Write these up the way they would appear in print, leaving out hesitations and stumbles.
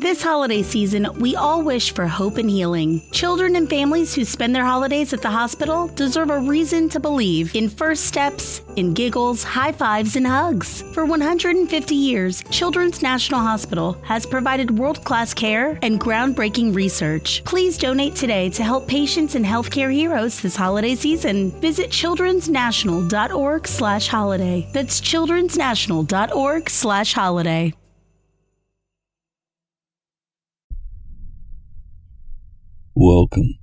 This holiday season, we all wish for hope and healing. Children and families who spend their holidays at the hospital deserve a reason to believe in first steps, in giggles, high fives, and hugs. For 150 years, Children's National Hospital has provided world-class care and groundbreaking research. Please donate today to help patients and healthcare heroes this holiday season. Visit childrensnational.org/holiday. That's childrensnational.org/holiday. Welcome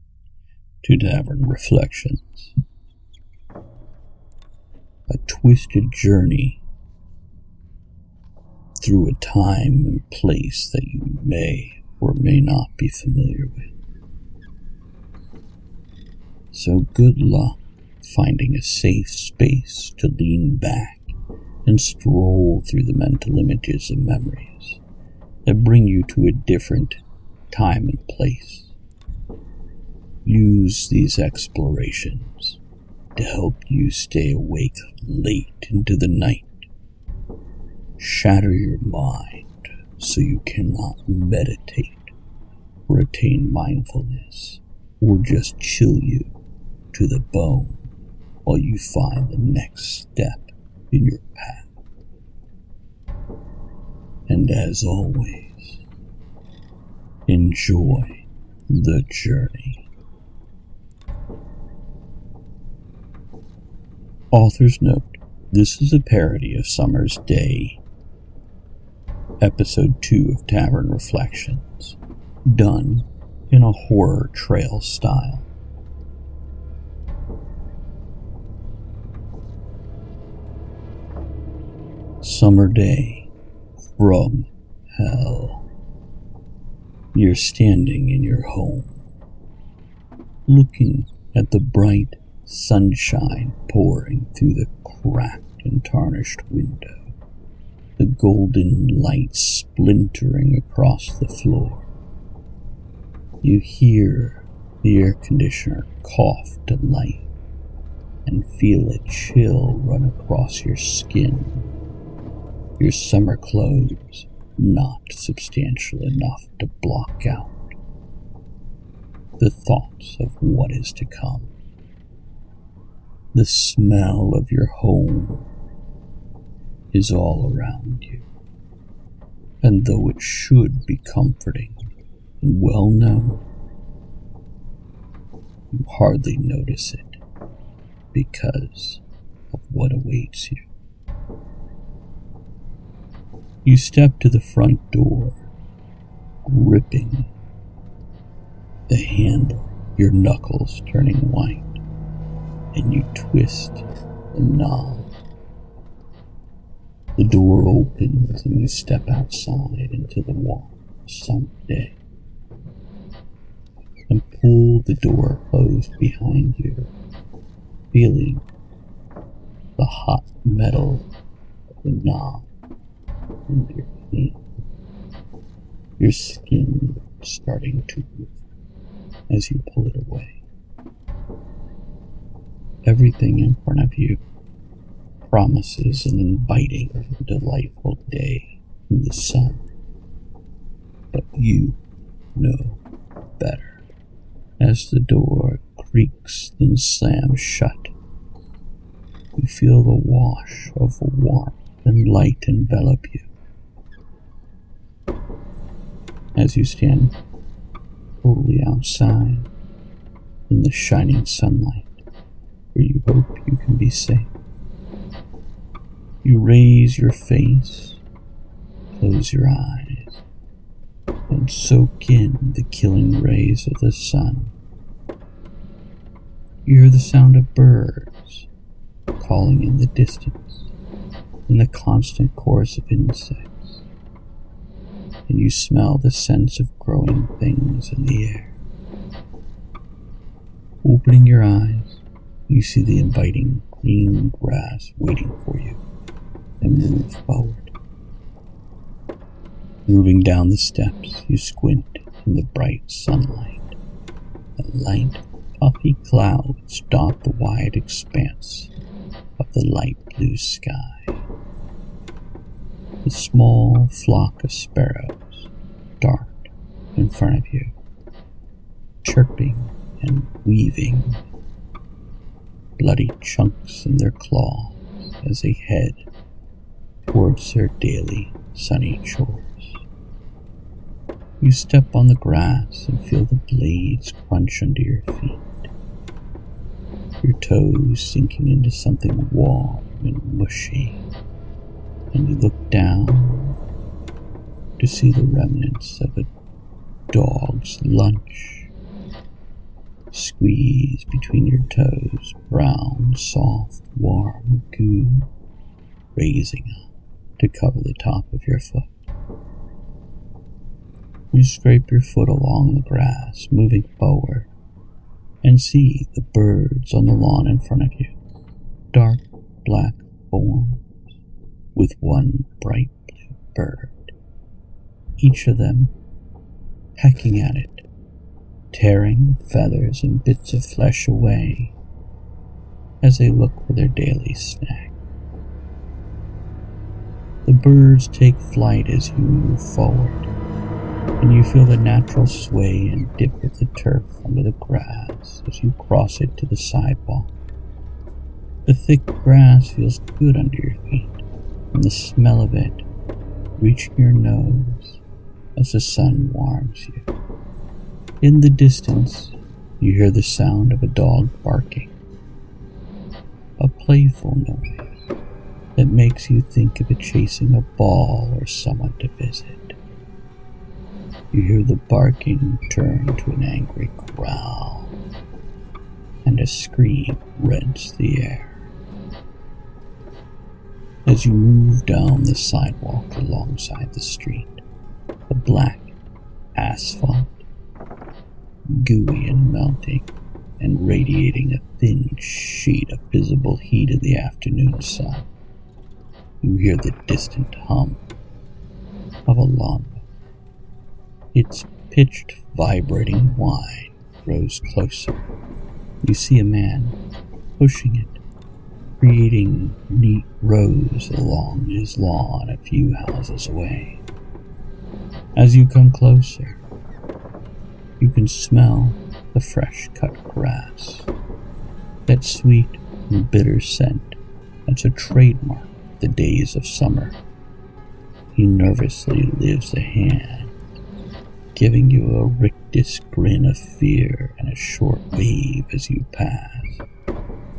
to Tavern Reflections, a twisted journey through a time and place that you may or may not be familiar with. So good luck finding a safe space to lean back and stroll through the mental images and memories that bring you to a different time and place. Use these explorations to help you stay awake late into the night. Shatter your mind so you cannot meditate or attain mindfulness, or just chill you to the bone while you find the next step in your path. And as always, enjoy the journey. Author's note: this is a parody of Summer's Day, Episode 2 of Tavern Reflections, done in a horror trail style. Summer Day from Hell. You're standing in your home, looking at the bright sunshine pouring through the cracked and tarnished window, the golden light splintering across the floor. You hear the air conditioner cough to life and feel a chill run across your skin. Your summer clothes not substantial enough to block out the thoughts of what is to come. The smell of your home is all around you, and though it should be comforting and well known, you hardly notice it because of what awaits you. You step to the front door, gripping the handle, your knuckles turning white, and you twist the knob. The door opens and you step outside into the warm summer day and pull the door closed behind you, feeling the hot metal of the knob under your feet. Your skin starting to move as you pull it away. Everything in front of you promises an inviting and delightful day in the sun, but you know better. As the door creaks and slams shut, you feel the wash of warmth and light envelop you. As you stand totally outside in the shining sunlight, where you hope you can be safe, you raise your face, close your eyes, and soak in the killing rays of the sun. You hear the sound of birds calling in the distance, and the constant chorus of insects, and you smell the sense of growing things in the air. Opening your eyes, you see the inviting green grass waiting for you, and move forward. Moving down the steps, you squint in the bright sunlight. The light, puffy clouds dot the wide expanse of the light blue sky. The small flock of sparrows, dark front of you, chirping and weaving, bloody chunks in their claws as they head towards their daily sunny chores. You step on the grass and feel the blades crunch under your feet, your toes sinking into something warm and mushy, and you look down to see the remnants of a dog's lunch squeezed between your toes, brown, soft, warm goo raising up to cover the top of your foot. You scrape your foot along the grass, moving forward, and see the birds on the lawn in front of you, dark black forms with one bright blue bird, each of them pecking at it, tearing feathers and bits of flesh away as they look for their daily snack. The birds take flight as you move forward, and you feel the natural sway and dip of the turf under the grass as you cross it to the sidewalk. The thick grass feels good under your feet, and the smell of it reaching your nose as the sun warms you. In the distance, you hear the sound of a dog barking, a playful noise that makes you think of it chasing a ball or someone to visit. You hear the barking turn to an angry growl, and a scream rents the air. As you move down the sidewalk alongside the street, the black asphalt, gooey and melting, and radiating a thin sheet of visible heat of the afternoon sun, you hear the distant hum of a lawnmower. Its pitched, vibrating whine grows closer. You see a man pushing it, creating neat rows along his lawn a few houses away. As you come closer, you can smell the fresh-cut grass, that sweet and bitter scent that's a trademark of the days of summer. He nervously lifts a hand, giving you a rictus grin of fear and a short wave as you pass,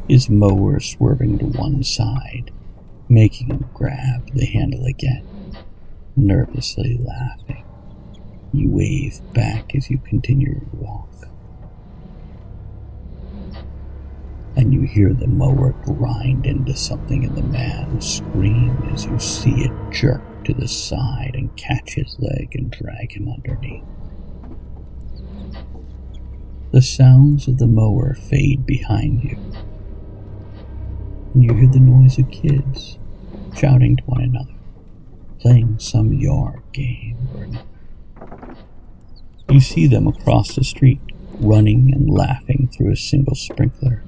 his mower swerving to one side, making him grab the handle again, nervously laughing. You wave back as you continue your walk, and you hear the mower grind into something and the man scream as you see it jerk to the side and catch his leg and drag him underneath. The sounds of the mower fade behind you, and you hear the noise of kids shouting to one another, playing some yard game or another. You see them across the street, running and laughing through a single sprinkler.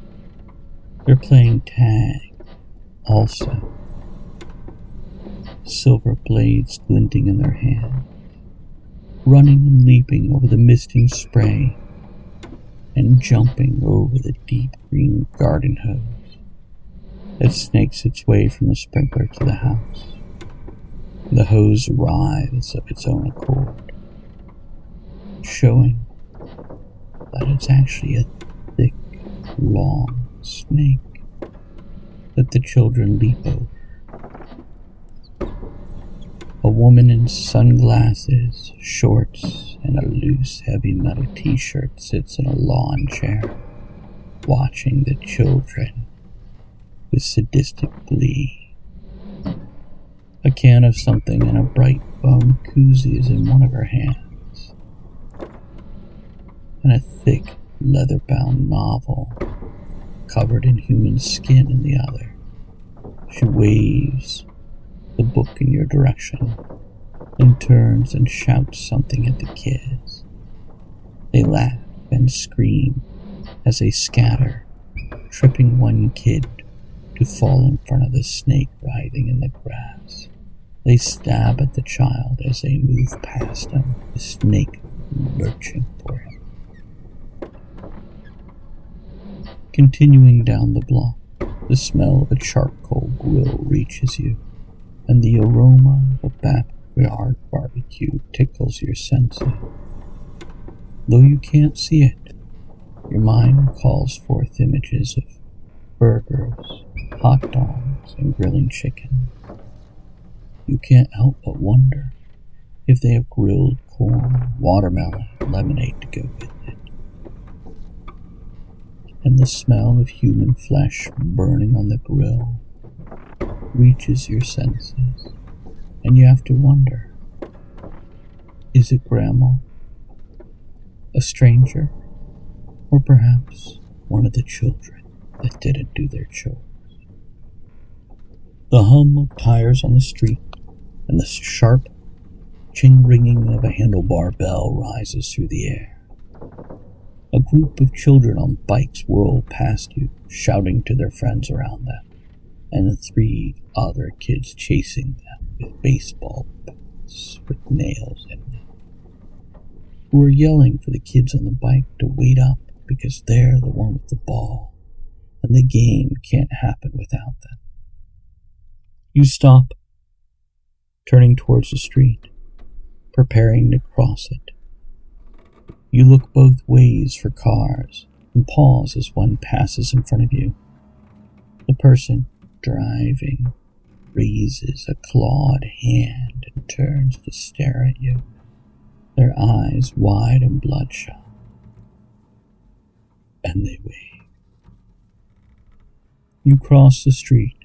They're playing tag, also, silver blades glinting in their hands, running and leaping over the misting spray, and jumping over the deep green garden hose that snakes its way from the sprinkler to the house. The hose writhes of its own accord, showing that it's actually a thick, long snake that the children leap over. A woman in sunglasses, shorts, and a loose, heavy metal t-shirt sits in a lawn chair, watching the children with sadistic glee. A can of something and a bright foam koozie is in one of her hands, and a thick, leather-bound novel covered in human skin in the other. She waves the book in your direction and turns and shouts something at the kids. They laugh and scream as they scatter, tripping one kid to fall in front of the snake writhing in the grass. They stab at the child as they move past him, the snake lurching for him. Continuing down the block, the smell of a charcoal grill reaches you, and the aroma of a backyard barbecue tickles your senses. Though you can't see it, your mind calls forth images of burgers, hot dogs, and grilling chicken. You can't help but wonder if they have grilled corn, watermelon, lemonade to go with it. And the smell of human flesh burning on the grill reaches your senses, and you have to wonder, is it Grandma, a stranger, or perhaps one of the children that didn't do their chores? The hum of tires on the street and the sharp ching-ringing of a handlebar bell rises through the air. A group of children on bikes whirl past you, shouting to their friends around them, and the 3 other kids chasing them with baseball bats with nails in them, who are yelling for the kids on the bike to wait up because they're the one with the ball, and the game can't happen without them. You stop, turning towards the street, preparing to cross it. You look both ways for cars and pause as one passes in front of you. The person driving raises a clawed hand and turns to stare at you, their eyes wide and bloodshot. And they wave. You cross the street,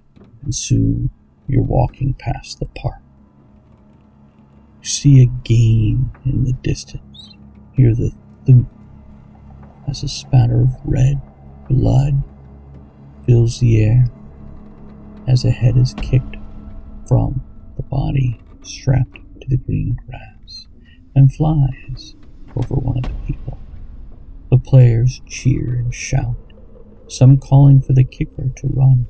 and soon you're walking past the park. You see a game in the distance. Hear the thump as a spatter of red blood fills the air as a head is kicked from the body strapped to the green grass and flies over one of the people. The players cheer and shout, some calling for the kicker to run,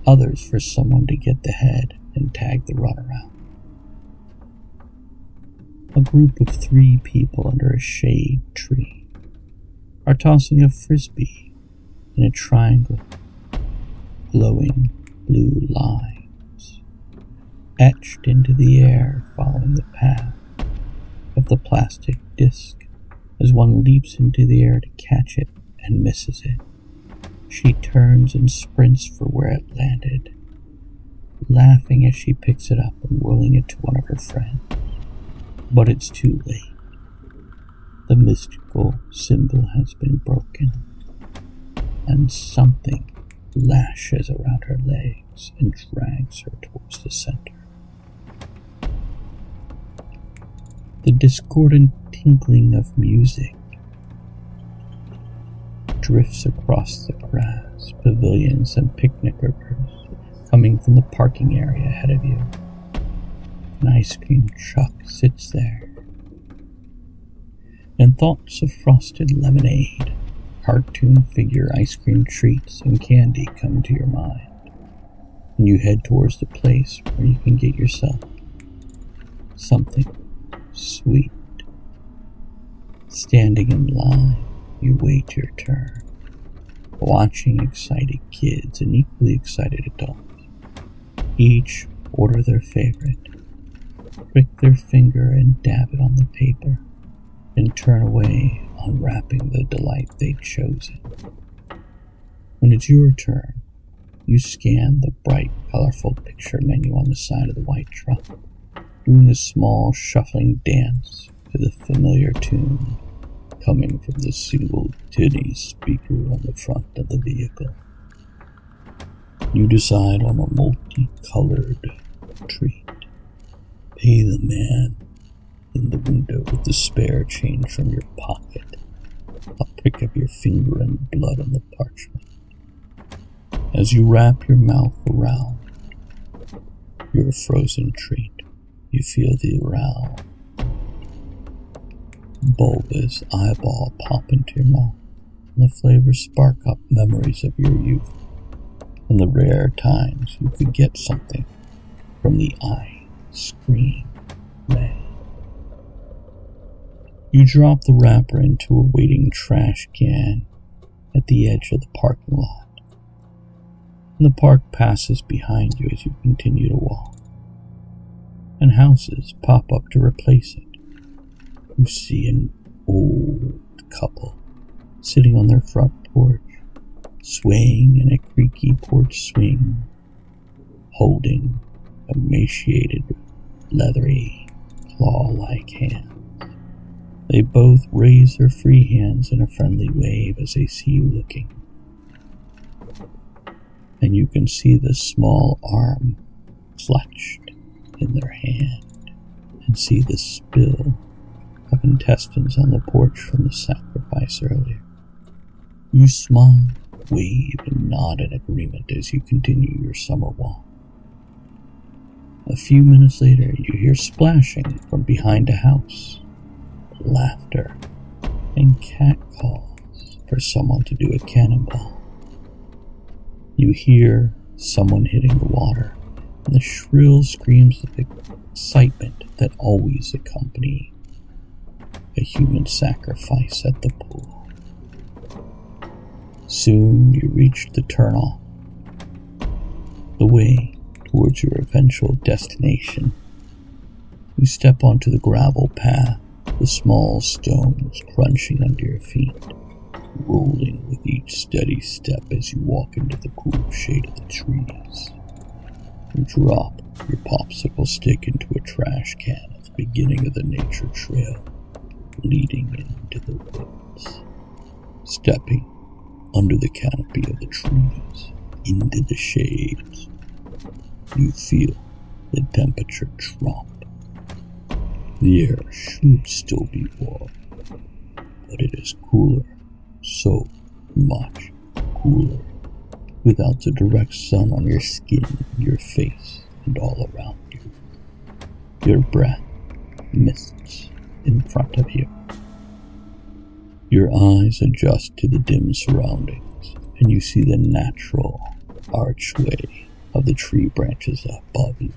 others for someone to get the head and tag the runner out. A group of 3 people under a shade tree are tossing a frisbee in a triangle, glowing blue lines etched into the air following the path of the plastic disc. As one leaps into the air to catch it and misses it, she turns and sprints for where it landed, laughing as she picks it up and whirling it to one of her friends. But it's too late. The mystical symbol has been broken, and something lashes around her legs and drags her towards the center. The discordant tinkling of music drifts across the grass, pavilions, and picnickers coming from the parking area ahead of you. An ice cream truck sits there, and thoughts of frosted lemonade, cartoon figure ice cream treats, and candy come to your mind, and you head towards the place where you can get yourself something sweet. Standing in line, you wait your turn, watching excited kids and equally excited adults each order their favorite, prick their finger and dab it on the paper, and turn away, unwrapping the delight they'd chosen. When it's your turn, you scan the bright, colorful picture menu on the side of the white truck, doing a small shuffling dance to the familiar tune coming from the single tinny speaker on the front of the vehicle. You decide on a multicolored treat. Pay the man in the window with the spare change from your pocket. I'll pick up your finger and blood on the parchment. As you wrap your mouth around your frozen treat, you feel the round, bulbous eyeball pop into your mouth, and the flavors spark up memories of your youth and the rare times you could get something from the ice cream man. You drop the wrapper into a waiting trash can at the edge of the parking lot, and the park passes behind you as you continue to walk, and houses pop up to replace it. You see an old couple sitting on their front porch, swaying in a creaky porch swing, holding emaciated, leathery, claw-like hands. They both raise their free hands in a friendly wave as they see you looking. And you can see the small arm clutched in their hand, and see the spill of intestines on the porch from the sacrifice earlier. You smile, wave, and nod in agreement as you continue your summer walk. A few minutes later, you hear splashing from behind a house, laughter, and cat calls for someone to do a cannonball. You hear someone hitting the water, and the shrill screams of excitement that always accompany a human sacrifice at the pool. Soon you reach the turnoff, the way towards your eventual destination. You step onto the gravel path, the small stones crunching under your feet, rolling with each steady step as you walk into the cool shade of the trees. You drop your popsicle stick into a trash can at the beginning of the nature trail leading into the woods. Stepping under the canopy of the trees into the shades, you feel the temperature drop. The air should still be warm, but it is cooler, so much cooler, without the direct sun on your skin, your face, and all around you. Your breath mists in front of you. Your eyes adjust to the dim surroundings, and you see the natural archway of the tree branches above you,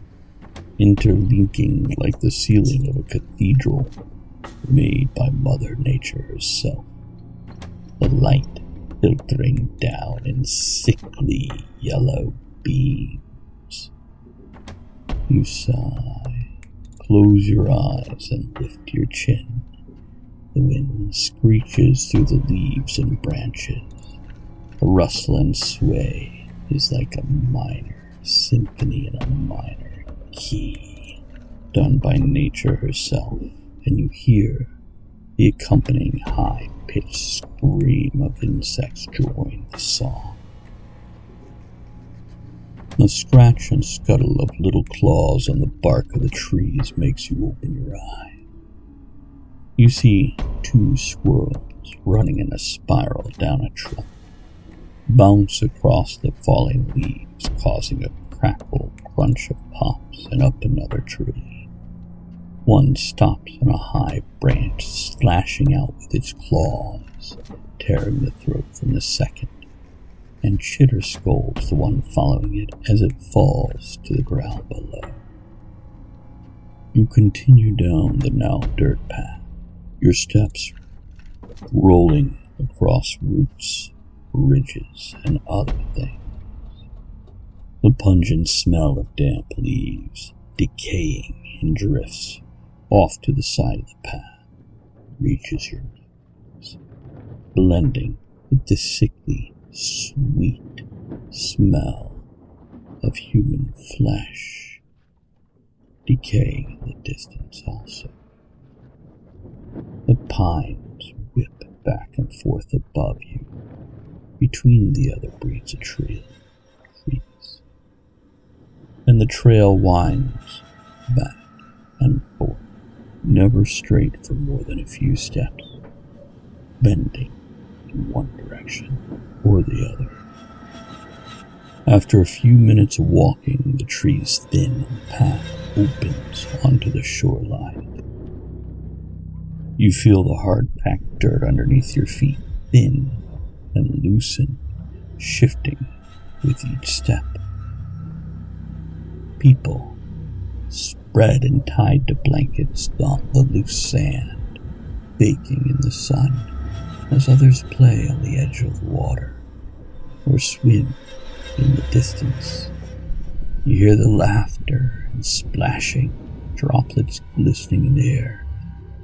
interlinking like the ceiling of a cathedral made by Mother Nature herself. The light filtering down in sickly yellow beams. You sigh, close your eyes, and lift your chin. The wind screeches through the leaves and branches. The rustle and sway is like a minor symphony in a minor key, done by nature herself, and you hear the accompanying high-pitched scream of insects join the song. The scratch and scuttle of little claws on the bark of the trees makes you open your eye. You see two squirrels running in a spiral down a trunk, bounce across the falling leaves, causing a crackle crunch of pops, and up another tree. One stops on a high branch, slashing out with its claws, tearing the throat from the second, and chitter scolds the one following it as it falls to the ground below. You continue down the now dirt path, your steps rolling across roots, ridges, and other things. The pungent smell of damp leaves, decaying in drifts off to the side of the path, reaches your nose, blending with the sickly, sweet smell of human flesh, decaying in the distance also. The pines whip back and forth above you, between the other breeds of trees, and the trail winds back and forth, never straight for more than a few steps, bending in one direction or the other. After a few minutes of walking, the trees thin and the path opens onto the shoreline. You feel the hard-packed dirt underneath your feet thin and loosen, shifting with each step. People, spread and tied to blankets, dot the loose sand, baking in the sun as others play on the edge of the water or swim in the distance. You hear the laughter and splashing, droplets glistening in the air,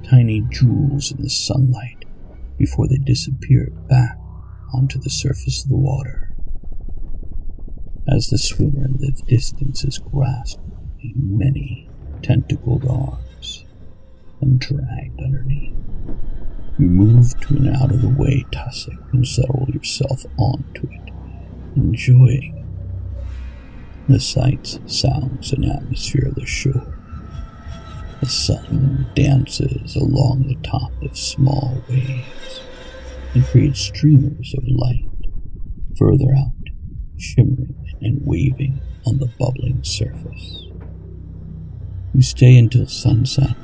tiny jewels in the sunlight before they disappear back onto the surface of the water. As the swimmer in the distance is grasped in many tentacled arms and dragged underneath, you move to an out-of-the-way tussock and settle yourself onto it, enjoying the sights, sounds, and atmosphere of the shore. The sun dances along the top of small waves and creates streamers of light further out, shimmering and waving on the bubbling surface. You stay until sunset,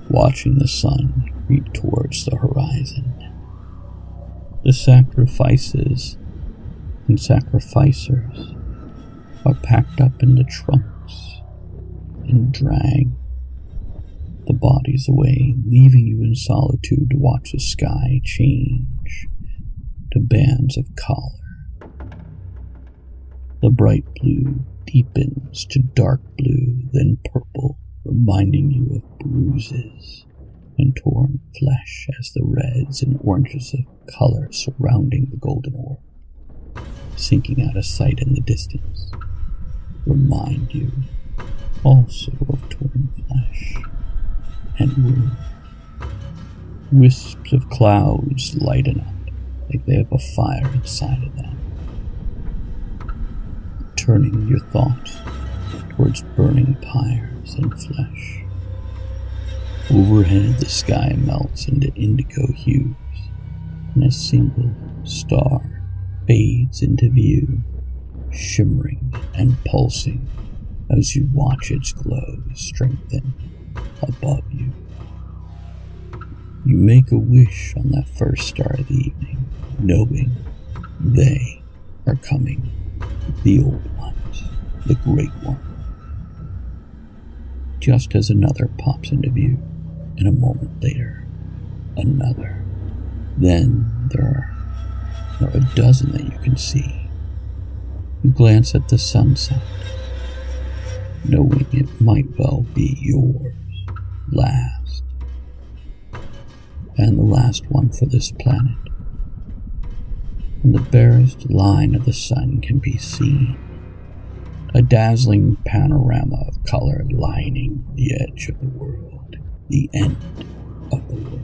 watching the sun creep towards the horizon. The sacrifices and sacrificers are packed up in the trunks and drag the bodies away, leaving you in solitude to watch the sky change to bands of color. The bright blue deepens to dark blue, then purple, reminding you of bruises and torn flesh as the reds and oranges of color surrounding the golden orb, sinking out of sight in the distance, remind you also of torn flesh and wounds. Wisps of clouds lighten up like they have a fire inside of them, turning your thoughts towards burning pyres and flesh. Overhead, the sky melts into indigo hues, and a single star fades into view, shimmering and pulsing as you watch its glow strengthen above you. You make a wish on that first star of the evening, knowing they are coming, the old ones, the great one. Just as another pops into view, and a moment later, another. Then there are a dozen that you can see. You glance at the sunset, knowing it might well be yours last, and the last one for this planet. And the barest line of the sun can be seen, a dazzling panorama of color lining the edge of the world, the end of the world.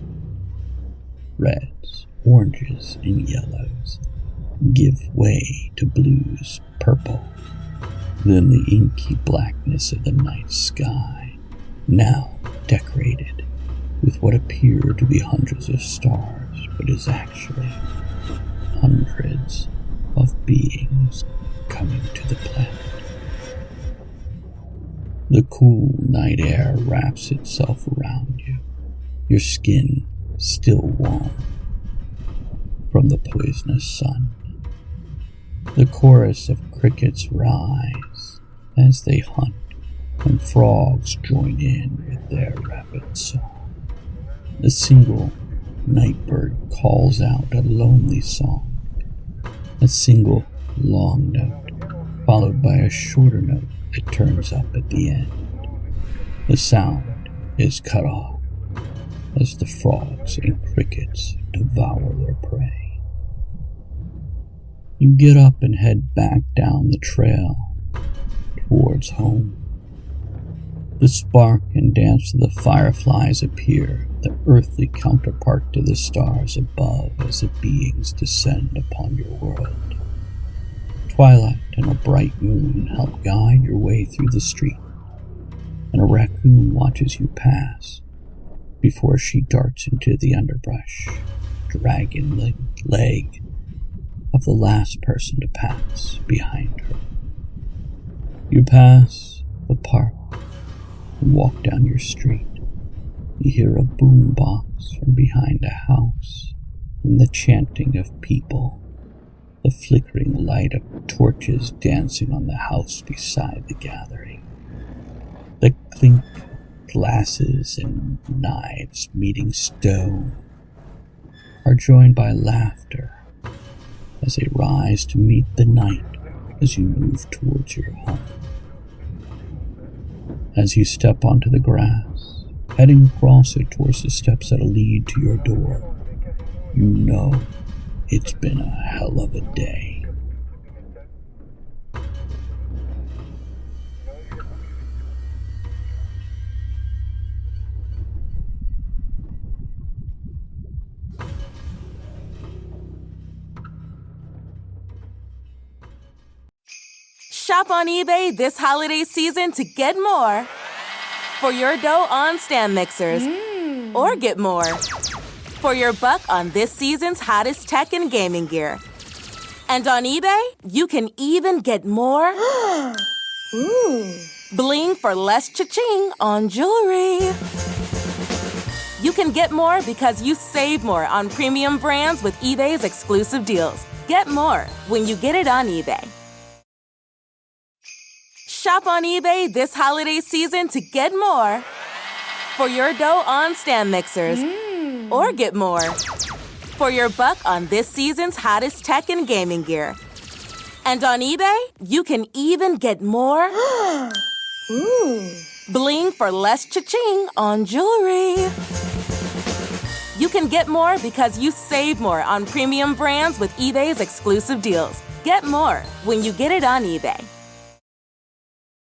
Reds, oranges, and yellows give way to blues, purple, then the inky blackness of the night sky, now decorated with what appear to be hundreds of stars, but is actually hundreds of beings coming to the planet. The cool night air wraps itself around you, your skin still warm from the poisonous sun. The chorus of crickets rise as they hunt, and frogs join in with their rapid song. The single nightbird calls out a lonely song, a single long note, followed by a shorter note that turns up at the end. The sound is cut off as the frogs and crickets devour their prey. You get up and head back down the trail towards home. The spark and dance of the fireflies appear, the earthly counterpart to the stars above as the beings descend upon your world. Twilight and a bright moon help guide your way through the street, and a raccoon watches you pass before she darts into the underbrush, dragging the leg of the last person to pass behind her. You pass the park and walk down your street. You hear a boombox from behind a house, and the chanting of people, the flickering light of torches dancing on the house beside the gathering, the clink of glasses and knives meeting stone are joined by laughter as they rise to meet the night as you move towards your home. As you step onto the grass, heading across it towards the steps that'll lead to your door, you know it's been a hell of a day. Shop on eBay this holiday season to get more for your dough on stand mixers, or get more for your buck on this season's hottest tech and gaming gear. And on eBay, you can even get more bling for less cha-ching on jewelry. You can get more because you save more on premium brands with eBay's exclusive deals. Get more when you get it on eBay. Shop on eBay this holiday season to get more for your dough on stand mixers, or get more for your buck on this season's hottest tech and gaming gear. And on eBay, you can even get more bling for less cha-ching on jewelry. You can get more because you save more on premium brands with eBay's exclusive deals. Get more when you get it on eBay.